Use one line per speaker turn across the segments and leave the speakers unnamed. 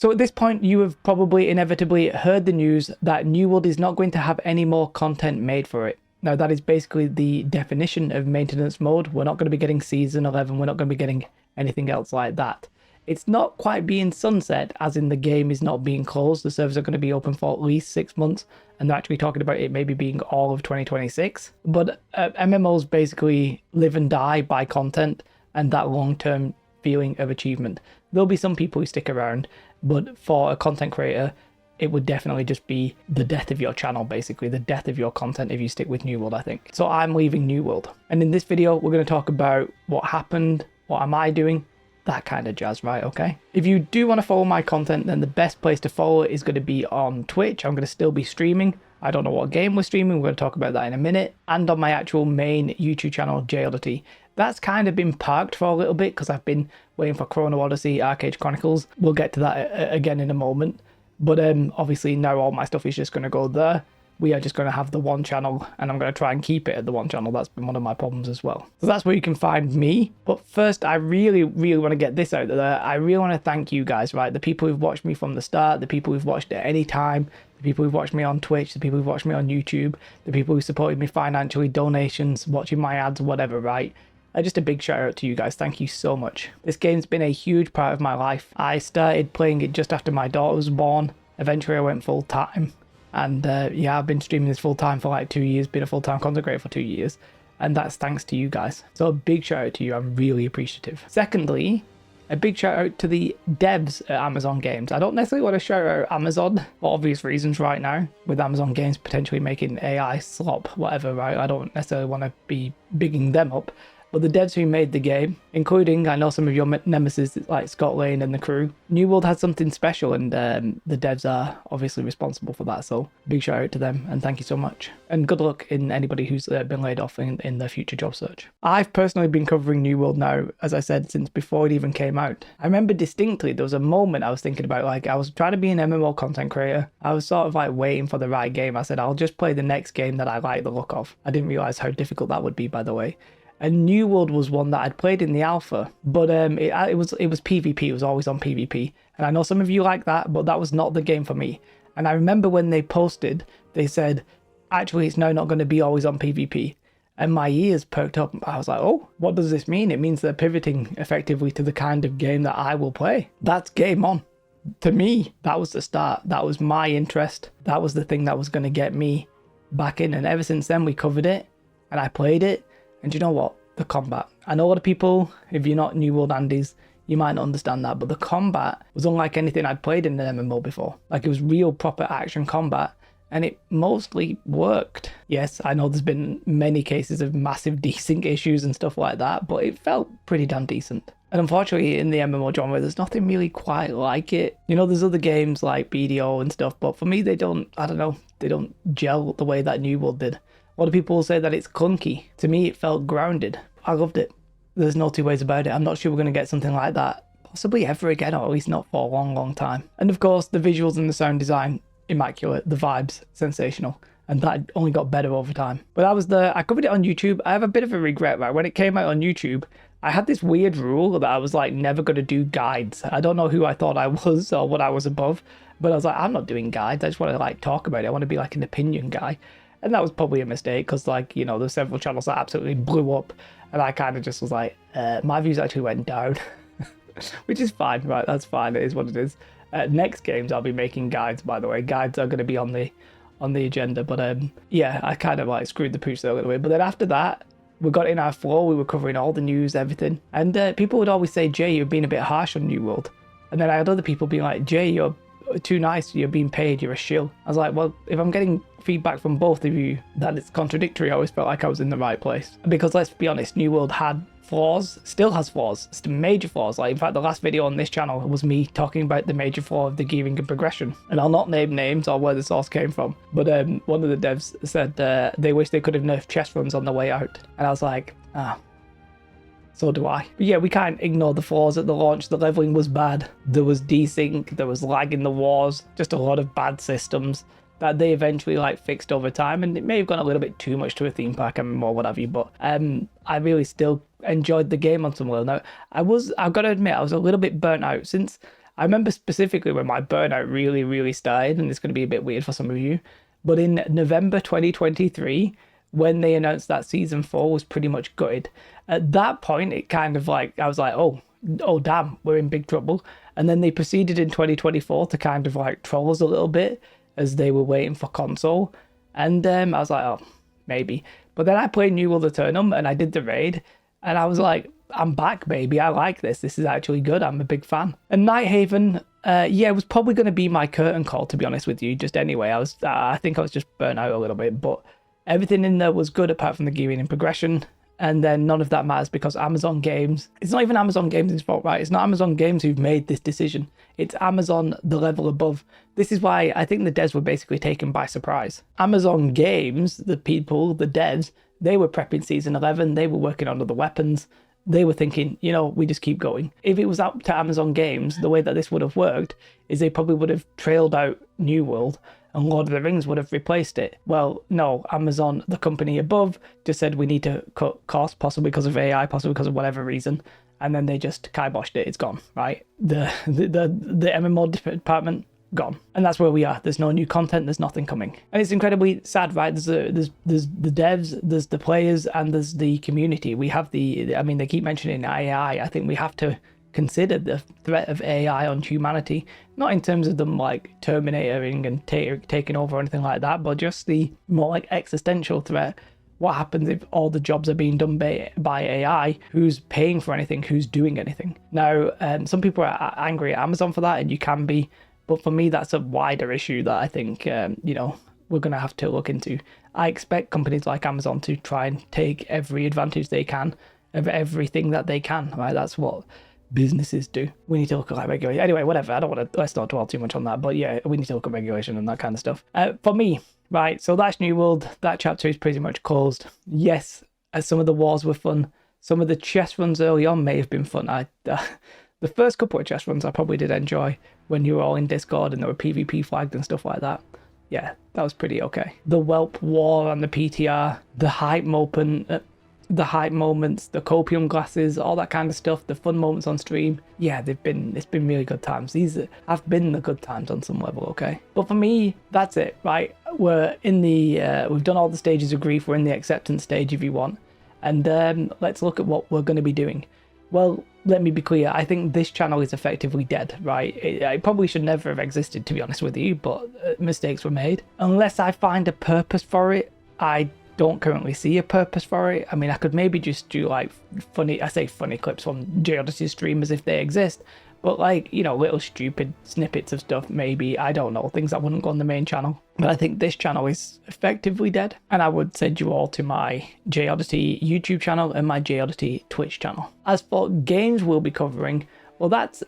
So at this point, you have probably inevitably heard the news that New World is not going to have any more content made for it. Now, that is basically the definition of maintenance mode. We're not going to be getting Season 11. We're not going to be getting anything else like that. It's not quite being sunset, as in the game is not being closed. The servers are going to be open for at least 6 months, and they're actually talking about it maybe being all of 2026. But MMOs basically live and die by content and that long-term feeling of achievement. There'll be some people who stick around, but for a content creator, it would definitely just be the death of your channel, basically, the death of your content if you stick with New World, I think. So I'm leaving New World. And in this video, we're going to talk about what happened, what am I doing, that kind of jazz, right? Okay. If you do want to follow my content, then the best place to follow it is going to be on Twitch. I'm going to still be streaming. I don't know what game we're streaming. We're going to talk about that in a minute. And on my actual main YouTube channel, JODity. That's kind of been parked for a little bit because I've been waiting for Chrono Odyssey, Arcade Chronicles. We'll get to that again in a moment. But obviously now all my stuff is just going to go there. We are just going to have the one channel, and I'm going to try and keep it at the one channel. That's been one of my problems as well. So that's where you can find me. But first, I really want to get this out there. I really want to thank you guys, right? The people who've watched me from the start, the people who've watched at any time, the people who've watched me on Twitch, the people who've watched me on YouTube, the people who supported me financially, donations, watching my ads, whatever, right? Just a big shout out to you guys. Thank you so much. This game's been a huge part of my life. I started playing it just after my daughter was born. Eventually I went full time. And yeah, I've been streaming this full time for like 2 years, been a full-time content creator for 2 years. And that's thanks to you guys. So a big shout out to you. I'm really appreciative. Secondly, a big shout out to the devs at Amazon Games. I don't necessarily want to shout out Amazon for obvious reasons right now, with Amazon Games potentially making AI slop, whatever, right? I don't necessarily want to be bigging them up. But the devs who made the game, including, I know some of your nemesis like Scott Lane and the crew, New World had something special, and the devs are obviously responsible for that. So big shout out to them, and thank you so much. And good luck in anybody who's been laid off in their future job search. I've personally been covering New World now, as I said, since before it even came out. I remember distinctly there was a moment I was thinking about, like I was trying to be an MMO content creator. I was sort of like waiting for the right game. I said, I'll just play the next game that I like the look of. I didn't realize how difficult that would be, by the way. And New World was one that I'd played in the alpha, but it was PvP. It was always on PvP, and I know some of you like that, but that was not the game for me. And I remember when they posted, they said, actually, it's now not going to be always on PvP, and my ears perked up. I was like, oh, what does this mean? It means they're pivoting effectively to the kind of game that I will play. That's game on. To me, that was the start. That was my interest. That was the thing that was going to get me back in. And ever since then, we covered it, and I played it. And you know what? The combat. I know a lot of people, if you're not New World Andes, you might not understand that, but the combat was unlike anything I'd played in an MMO before. Like, it was real proper action combat, and it mostly worked. Yes, I know there's been many cases of massive desync issues and stuff like that, but it felt pretty damn decent. And unfortunately, in the MMO genre, there's nothing really quite like it. You know, there's other games like BDO and stuff, but for me, they don't, I don't know, they don't gel the way that New World did. A lot of people will say that it's clunky. To me, it felt grounded. I loved it. There's no two ways about it. I'm not sure we're going to get something like that possibly ever again, or at least not for a long time. And of course, the visuals and the sound design, immaculate. The vibes, sensational. And that only got better over time. But I covered it on YouTube. I have a bit of a regret, right? When it came out on YouTube, I had this weird rule that I was like never going to do guides. I don't know who I thought I was or what I was above, but I was like, I'm not doing guides. I just want to like talk about it. I want to be like an opinion guy. And that was probably a mistake because, like, you know, there's several channels that absolutely blew up, and I kind of just was like, my views actually went down, which is fine, right? That's fine. It is what it is. Next games, I'll be making guides, by the way. Guides are going to be on the agenda, but yeah, I kind of like screwed the pooch there a little bit. But then after that, we got in our flow. We were covering all the news, everything, and people would always say, Jay, you're being a bit harsh on New World, and then I had other people being like, Jay, you're too nice, you're being paid, you're a shill. I was like, well, if I'm getting feedback from both of you that it's contradictory, I always felt like I was in the right place. Because let's be honest, New World had flaws, still has flaws, it's major flaws. Like, in fact, the last video on this channel was me talking about the major flaw of the gearing and progression. And I'll not name names or where the source came from, but one of the devs said they wish they could have nerfed chest runs on the way out. And I was like, so do I. But yeah, we can't ignore the flaws at the launch. The leveling was bad. There was desync, there was lag in the wars, just a lot of bad systems that they eventually like fixed over time, and it may have gone a little bit too much to a theme park and more what have you, but I really still enjoyed the game on some level. Now, I've got to admit, I was a little bit burnt out since I remember specifically when my burnout really started, and it's going to be a bit weird for some of you, but in November 2023, when they announced that season 4 was pretty much gutted, at that point, it kind of like, I was like, oh damn, we're in big trouble. And then they proceeded in 2024 to kind of like troll us a little bit as they were waiting for console. And I was like, oh, maybe. But then I played New World Eternum and I did the raid, and I was like, I'm back, baby. I like this. This is actually good. I'm a big fan. And Nighthaven, it was probably going to be my curtain call, to be honest with you. Just anyway, I think I was just burnt out a little bit, but everything in there was good apart from the gearing and progression. And then none of that matters because Amazon Games, it's not even Amazon Games' fault, right? It's not Amazon Games who've made this decision. It's Amazon the level above. This is why I think the devs were basically taken by surprise. Amazon Games, the people, the devs, they were prepping Season 11. They were working on other weapons. They were thinking, we just keep going. If it was up to Amazon Games, the way that this would have worked is they probably would have trailed out New World and Lord of the Rings would have replaced it. Well, no, Amazon, the company above, just said we need to cut costs, possibly because of AI, possibly because of whatever reason, and then they just kiboshed it. It's gone, right? The MMO department, gone. And that's where we are. There's no new content, there's nothing coming. And it's incredibly sad, right? There's the devs, there's the players, and there's the community. We have they keep mentioning AI. I think we have to consider the threat of AI on humanity, not in terms of them like terminating and taking over or anything like that, but just the more like existential threat. What happens if all the jobs are being done by AI? Who's paying for anything? Who's doing anything? Now, some people are angry at Amazon for that, and you can be, but for me, that's a wider issue that I think, we're going to have to look into. I expect companies like Amazon to try and take every advantage they can of everything that they can, right? That's what businesses do. We need to look at like regulation. Anyway, whatever. Let's not dwell too much on that. But yeah, we need to look at regulation and that kind of stuff. For me, right, so that's New World. That chapter is pretty much closed. Yes, some of the wars were fun. Some of the chess runs early on may have been fun. The first couple of chess runs I probably did enjoy when you were all in Discord and there were PvP flagged and stuff like that. Yeah, that was pretty okay. The Whelp War and the PTR, the hype moments, the copium glasses, all that kind of stuff, the fun moments on stream. Yeah, it's been really good times. These have been the good times on some level, okay? But for me, that's it, right? We're in we've done all the stages of grief. We're in the acceptance stage if you want. And let's look at what we're going to be doing. Well, let me be clear. I think this channel is effectively dead, right? It probably should never have existed, to be honest with you, but mistakes were made. Unless I find a purpose for it, I don't currently see a purpose for it. I mean, I could maybe just do like funny clips from JODC streamers if they exist, but like, little stupid snippets of stuff, maybe, I don't know, things that wouldn't go on the main channel. But I think this channel is effectively dead, and I would send you all to my JODC YouTube channel and my JODC Twitch channel. As for games we'll be covering, well, that's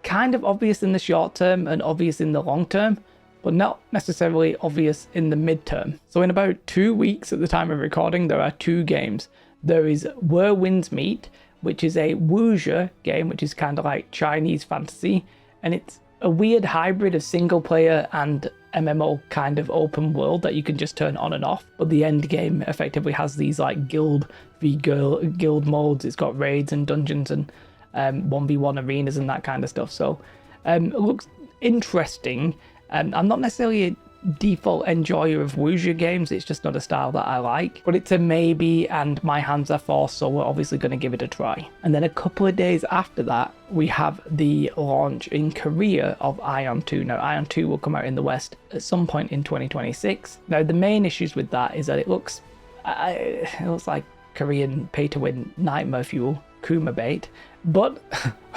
kind of obvious in the short term and obvious in the long term, but not necessarily obvious in the midterm. So in about 2 weeks at the time of recording, there are 2 games. There is Where Winds Meet, which is a wuxia game, which is kind of like Chinese fantasy, and it's a weird hybrid of single player and MMO kind of open world that you can just turn on and off, but the end game effectively has these like guild modes. It's got raids and dungeons and 1v1 arenas and that kind of stuff. So it looks interesting. I'm not necessarily a default enjoyer of wuxia games, it's just not a style that I like, but it's a maybe and my hands are forced, so we're obviously going to give it a try. And then a couple of days after that, we have the launch in Korea of Aion 2. Now, Aion 2 will come out in the West at some point in 2026. Now, the main issues with that is that it looks like Korean pay-to-win nightmare fuel, Kuma bait, but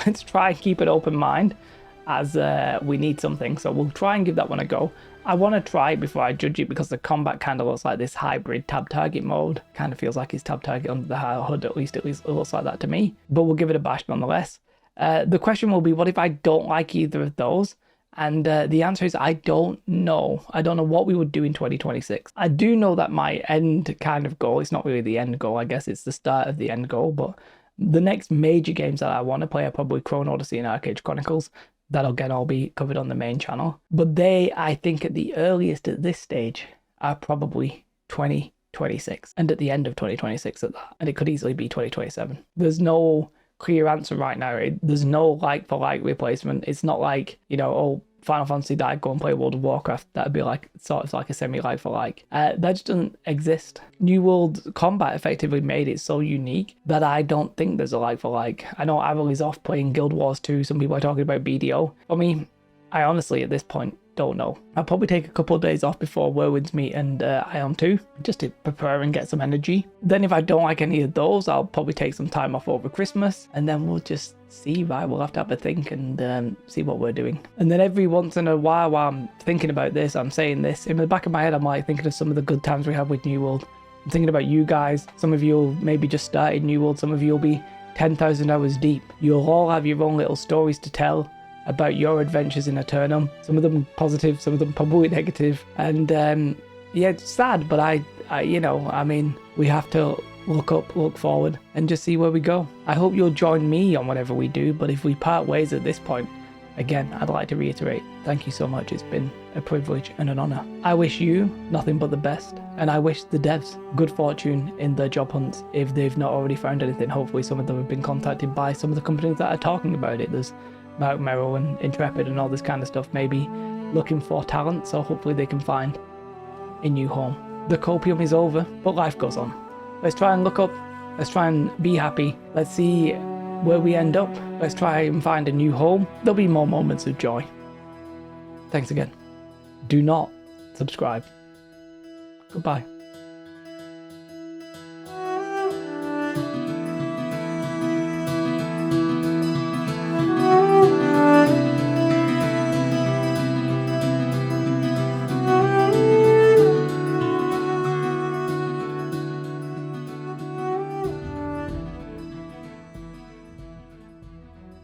let's try and keep an open mind, as we need something, so we'll try and give that one a go. I want to try it before I judge it, because the combat kind of looks like this hybrid tab target mode. Kind of feels like it's tab target under the hood, at least it looks like that to me. But we'll give it a bash nonetheless. The question will be, what if I don't like either of those? And the answer is, I don't know. I don't know what we would do in 2026. I do know that my end kind of goal, it's not really the end goal, I guess it's the start of the end goal, but the next major games that I want to play are probably Chrono Odyssey and Arcade Chronicles. That'll again all be covered on the main channel. But they, I think at the earliest at this stage, are probably 2026. And at the end of 2026 at that. And it could easily be 2027. There's no clear answer right now. There's no like for like replacement. It's not like, you know, oh, Final Fantasy died, go and play World of Warcraft. That'd be like sort of like a semi like for like. That just doesn't exist. New World combat effectively made it so unique that I don't think there's a like for like. I know Avril is off playing Guild Wars 2. Some people are talking about BDO. For me, I honestly at this point don't know. I'll probably take a couple of days off before Whirlwind's Meet and Ion 2 just to prepare and get some energy. Then if I don't like any of those, I'll probably take some time off over Christmas, and then we'll just see, right? We'll have to have a think and see what we're doing. And then every once in a while I'm thinking about this, I'm saying this, in the back of my head I'm like thinking of some of the good times we had with New World. I'm thinking about you guys. Some of you will maybe just started New World, some of you will be 10,000 hours deep. You'll all have your own little stories to tell about your adventures in Aeternum. Some of them positive, some of them probably negative. And yeah, it's sad, but I you know, I mean, we have to look up, look forward, and just see where we go. I hope you'll join me on whatever we do, but if we part ways at this point, again, I'd like to reiterate, thank you so much. It's been a privilege and an honor. I wish you nothing but the best, and I wish the devs good fortune in their job hunts if they've not already found anything. Hopefully some of them have been contacted by some of the companies that are talking about it. There's Mark Merrill and Intrepid and all this kind of stuff, maybe looking for talent, so hopefully they can find a new home. The copium is over, but life goes on. Let's try and look up, let's try and be happy, let's see where we end up, let's try and find a new home. There'll be more moments of joy. Thanks again. Do not subscribe. Goodbye.